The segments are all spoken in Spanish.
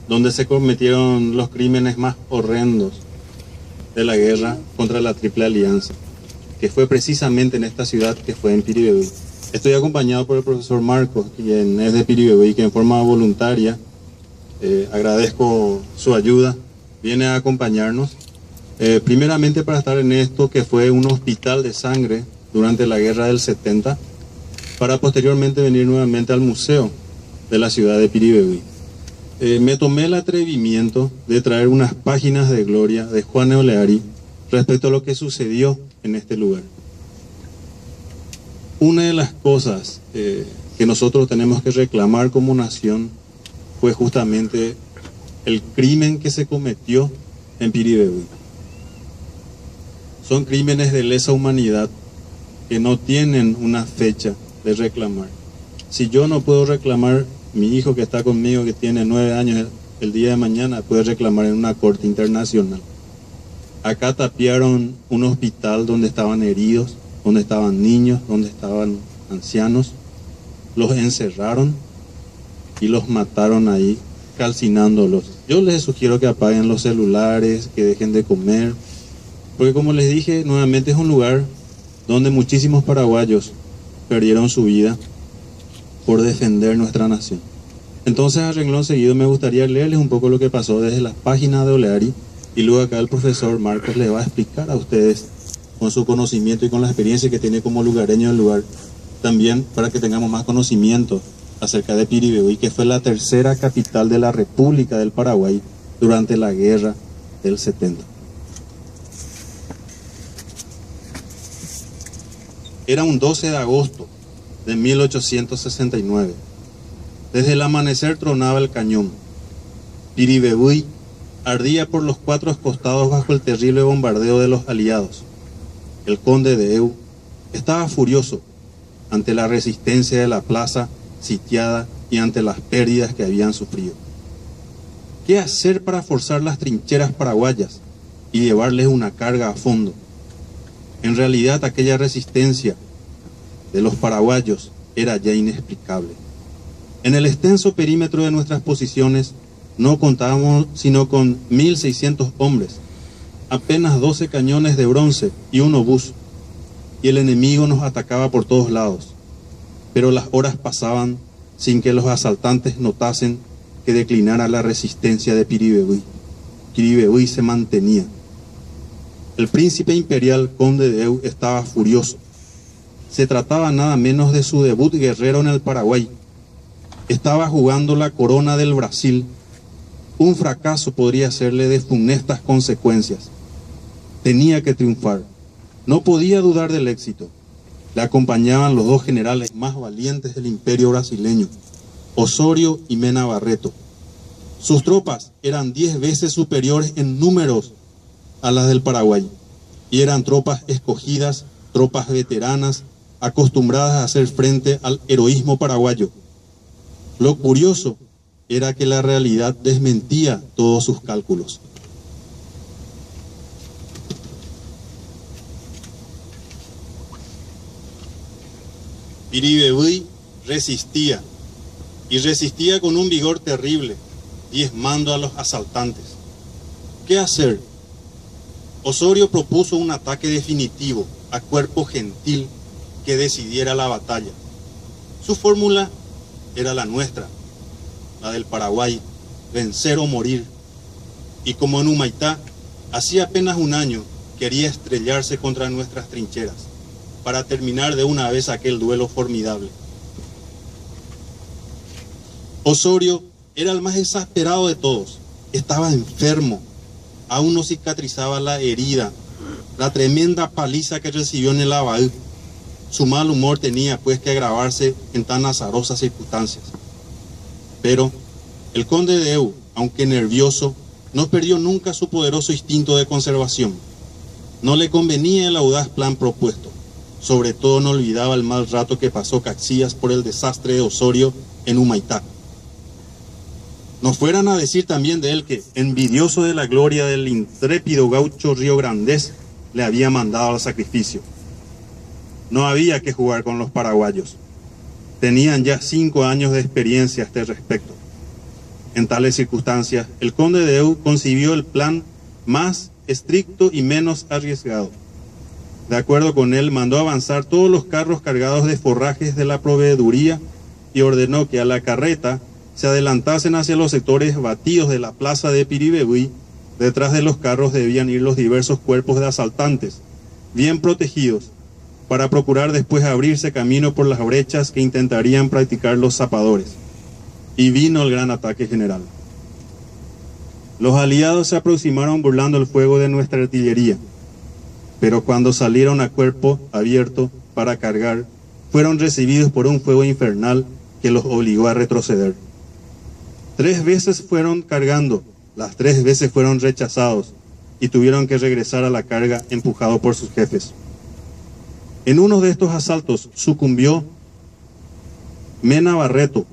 donde se cometieron los crímenes más horrendos de la guerra contra la Triple Alianza, que fue precisamente en esta ciudad, que fue en Piribebuy. Estoy acompañado por el profesor Marcos, quien es de Piribebuy, que en forma voluntaria, agradezco su ayuda, viene a acompañarnos, primeramente para estar en esto que fue un hospital de sangre durante la guerra del 70, para posteriormente venir nuevamente al museo de la ciudad de Piribebuy. Me tomé el atrevimiento de traer unas páginas de gloria de Juan Oleari respecto a lo que sucedió en este lugar. Una de las cosas que nosotros tenemos que reclamar como nación fue justamente el crimen que se cometió en Piribebuy. Son crímenes de lesa humanidad que no tienen una fecha de reclamar. Si yo no puedo reclamar, mi hijo que está conmigo, que tiene 9 años, el día de mañana puede reclamar en una corte internacional. Acá tapiaron un hospital donde estaban heridos, donde estaban niños, donde estaban ancianos. Los encerraron y los mataron ahí, calcinándolos. Yo les sugiero que apaguen los celulares, que dejen de comer, porque como les dije, nuevamente es un lugar donde muchísimos paraguayos perdieron su vida por defender nuestra nación. Entonces, a renglón seguido, me gustaría leerles un poco lo que pasó desde las páginas de Oleari, y luego acá el profesor Marcos les va a explicar a ustedes, con su conocimiento y con la experiencia que tiene como lugareño del lugar, también para que tengamos más conocimiento acerca de Piribebuy, que fue la tercera capital de la República del Paraguay durante la guerra del 70. Era un 12 de agosto de 1869. Desde el amanecer tronaba el cañón. Piribebuy ardía por los 4 costados bajo el terrible bombardeo de los aliados. El conde de Eu estaba furioso ante la resistencia de la plaza sitiada y ante las pérdidas que habían sufrido. ¿Qué hacer para forzar las trincheras paraguayas y llevarles una carga a fondo? En realidad, aquella resistencia de los paraguayos era ya inexplicable. En el extenso perímetro de nuestras posiciones no contábamos sino con 1.600 hombres, apenas 12 cañones de bronce y un obús, y el enemigo nos atacaba por todos lados. Pero las horas pasaban sin que los asaltantes notasen que declinara la resistencia de Piribebuy. Piribebuy se mantenía. El príncipe imperial conde de Eu estaba furioso. Se trataba nada menos de su debut guerrero en el Paraguay. Estaba jugando la corona del Brasil. Un fracaso podría serle de funestas consecuencias. Tenía que triunfar. No podía dudar del éxito. Le acompañaban los 2 generales más valientes del imperio brasileño, Osorio y Mena Barreto. Sus tropas eran 10 veces superiores en números a las del Paraguay, y eran tropas escogidas, tropas veteranas, acostumbradas a hacer frente al heroísmo paraguayo. Lo curioso era que la realidad desmentía todos sus cálculos. Piribebuy resistía, y resistía con un vigor terrible, diezmando a los asaltantes. ¿Qué hacer? Osorio propuso un ataque definitivo a cuerpo gentil que decidiera la batalla. Su fórmula era la nuestra, la del Paraguay: vencer o morir. Y como en Humaitá, hacía apenas un año, quería estrellarse contra nuestras trincheras, para terminar de una vez aquel duelo formidable. Osorio era el más exasperado de todos. Estaba enfermo. Aún no cicatrizaba la herida, la tremenda paliza que recibió en el Abaú. Su mal humor tenía pues que agravarse en tan azarosas circunstancias. Pero el conde de Eu, aunque nervioso, no perdió nunca su poderoso instinto de conservación. No le convenía el audaz plan propuesto. Sobre todo no olvidaba el mal rato que pasó Caxias por el desastre de Osorio en Humaitá. No fueran a decir también de él que, envidioso de la gloria del intrépido gaucho riograndes, le había mandado al sacrificio. No había que jugar con los paraguayos. Tenían ya 5 años de experiencia a este respecto. En tales circunstancias, el conde de Eu concibió el plan más estricto y menos arriesgado. De acuerdo con él, mandó avanzar todos los carros cargados de forrajes de la proveeduría y ordenó que a la carreta se adelantasen hacia los sectores batidos de la plaza de Piribebuy. Detrás de los carros debían ir los diversos cuerpos de asaltantes, bien protegidos, para procurar después abrirse camino por las brechas que intentarían practicar los zapadores. Y vino el gran ataque general. Los aliados se aproximaron burlando el fuego de nuestra artillería, pero cuando salieron a cuerpo abierto para cargar, fueron recibidos por un fuego infernal que los obligó a retroceder. 3 veces fueron cargando, las 3 veces fueron rechazados y tuvieron que regresar a la carga empujados por sus jefes. En uno de estos asaltos sucumbió Mena Barreto.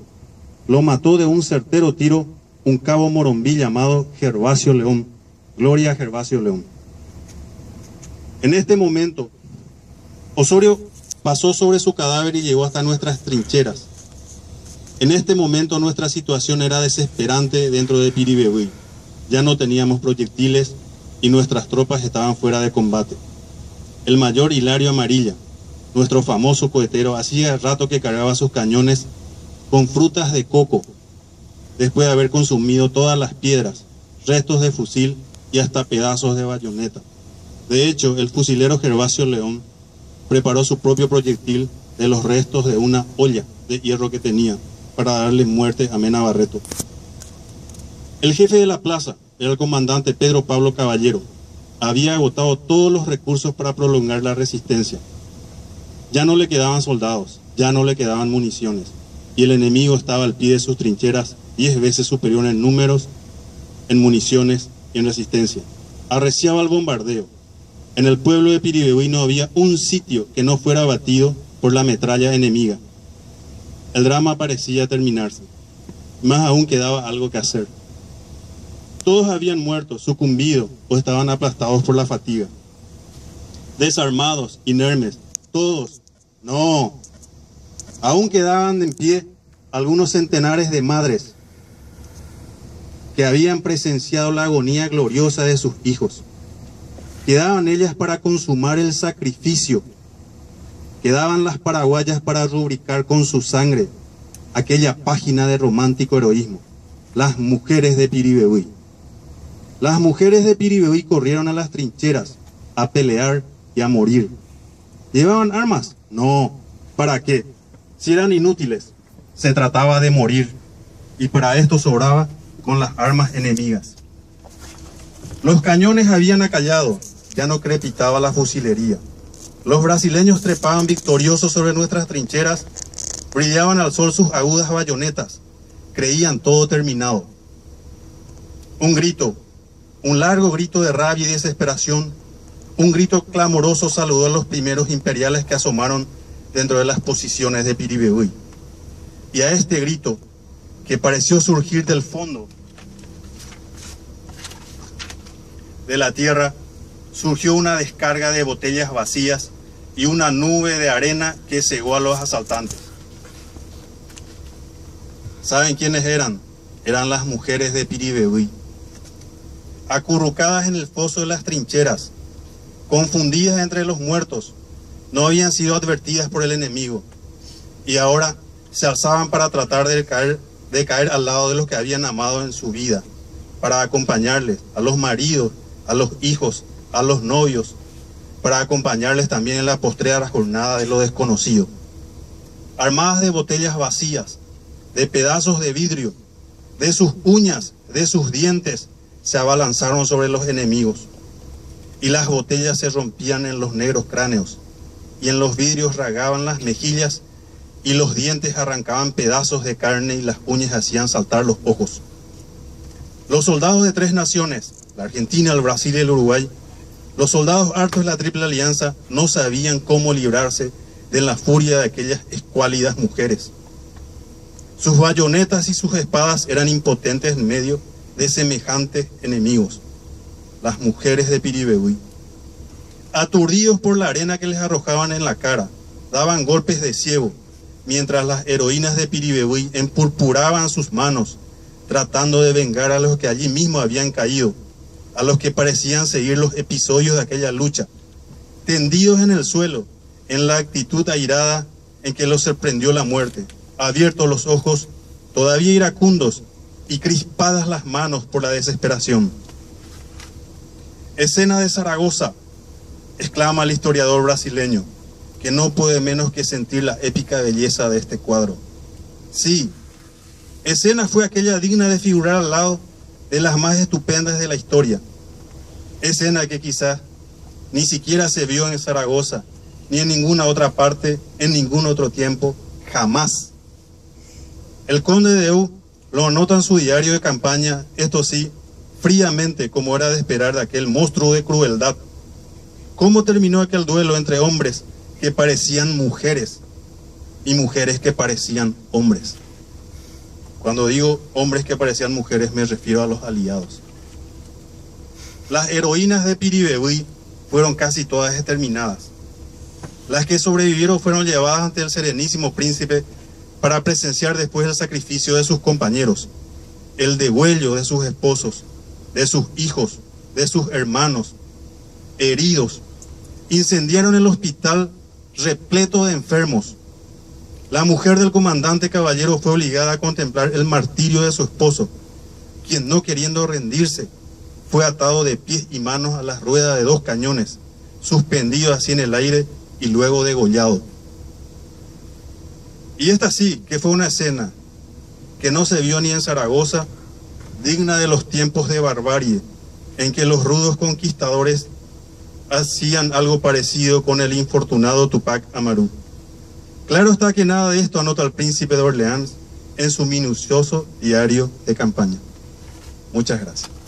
Lo mató de un certero tiro un cabo morombí llamado Gervasio León. Gloria a Gervasio León. En este momento, Osorio pasó sobre su cadáver y llegó hasta nuestras trincheras. En este momento nuestra situación era desesperante dentro de Piribebuy. Ya no teníamos proyectiles y nuestras tropas estaban fuera de combate. El mayor Hilario Amarilla, nuestro famoso cohetero, hacía rato que cargaba sus cañones con frutas de coco, después de haber consumido todas las piedras, restos de fusil y hasta pedazos de bayoneta. De hecho, el fusilero Gervasio León preparó su propio proyectil de los restos de una olla de hierro que tenía para darle muerte a Mena Barreto. El jefe de la plaza era el comandante Pedro Pablo Caballero. Había agotado todos los recursos para prolongar la resistencia. Ya no le quedaban soldados, ya no le quedaban municiones, y el enemigo estaba al pie de sus trincheras 10 veces superior en números, en municiones y en resistencia. Arreciaba el bombardeo. En el pueblo de Piribebuy no había un sitio que no fuera abatido por la metralla enemiga. El drama parecía terminarse. Más aún quedaba algo que hacer. Todos habían muerto, sucumbido o estaban aplastados por la fatiga. Desarmados, inermes, todos. No. Aún quedaban en pie algunos centenares de madres que habían presenciado la agonía gloriosa de sus hijos. Quedaban ellas para consumar el sacrificio. Quedaban las paraguayas para rubricar con su sangre aquella página de romántico heroísmo. Las mujeres de Piribebuy. Las mujeres de Piribebuy corrieron a las trincheras a pelear y a morir. ¿Llevaban armas? No. ¿Para qué? Si eran inútiles. Se trataba de morir. Y para esto sobraba con las armas enemigas. Los cañones habían acallado. Ya no crepitaba la fusilería. Los brasileños trepaban victoriosos sobre nuestras trincheras. Brillaban al sol sus agudas bayonetas. Creían todo terminado. Un grito, un largo grito de rabia y desesperación, un grito clamoroso saludó a los primeros imperiales que asomaron dentro de las posiciones de Piribebuy. Y a este grito, que pareció surgir del fondo de la tierra, surgió una descarga de botellas vacías y una nube de arena que cegó a los asaltantes. ¿Saben quiénes eran? Eran las mujeres de Piribebuy, acurrucadas en el foso de las trincheras, confundidas entre los muertos, no habían sido advertidas por el enemigo, y ahora se alzaban para tratar de caer al lado de los que habían amado en su vida, para acompañarles, a los maridos, a los hijos, a los novios, para acompañarles también en la postrera jornada de lo desconocido. Armadas de botellas vacías, de pedazos de vidrio, de sus uñas, de sus dientes, se abalanzaron sobre los enemigos. Y las botellas se rompían en los negros cráneos, y en los vidrios ragaban las mejillas, y los dientes arrancaban pedazos de carne y las uñas hacían saltar los ojos. Los soldados de 3 naciones, la Argentina, el Brasil y el Uruguay, los soldados hartos de la Triple Alianza, no sabían cómo librarse de la furia de aquellas escuálidas mujeres. Sus bayonetas y sus espadas eran impotentes en medio de semejantes enemigos, las mujeres de Piribebuy. Aturdidos por la arena que les arrojaban en la cara, daban golpes de ciego, mientras las heroínas de Piribebuy empurpuraban sus manos, tratando de vengar a los que allí mismo habían caído, a los que parecían seguir los episodios de aquella lucha, tendidos en el suelo, en la actitud airada en que los sorprendió la muerte, abiertos los ojos, todavía iracundos y crispadas las manos por la desesperación. Escena de Zaragoza, exclama el historiador brasileño, que no puede menos que sentir la épica belleza de este cuadro. Sí, escena fue aquella digna de figurar al lado de las más estupendas de la historia. Escena que quizás ni siquiera se vio en Zaragoza, ni en ninguna otra parte, en ningún otro tiempo, jamás. El conde de Eu lo anota en su diario de campaña, esto sí, fríamente, como era de esperar de aquel monstruo de crueldad. ¿Cómo terminó aquel duelo entre hombres que parecían mujeres y mujeres que parecían hombres? Cuando digo hombres que parecían mujeres, me refiero a los aliados. Las heroínas de Piribebuy fueron casi todas exterminadas. Las que sobrevivieron fueron llevadas ante el Serenísimo Príncipe para presenciar después el sacrificio de sus compañeros, el degüello de sus esposos, de sus hijos, de sus hermanos, heridos. Incendiaron el hospital repleto de enfermos. La mujer del comandante Caballero fue obligada a contemplar el martirio de su esposo, quien, no queriendo rendirse, fue atado de pies y manos a las ruedas de 2 cañones, suspendido así en el aire y luego degollado. Y esta sí que fue una escena que no se vio ni en Zaragoza, digna de los tiempos de barbarie en que los rudos conquistadores hacían algo parecido con el infortunado Tupac Amaru. Claro está que nada de esto anota el príncipe de Orleans en su minucioso diario de campaña. Muchas gracias.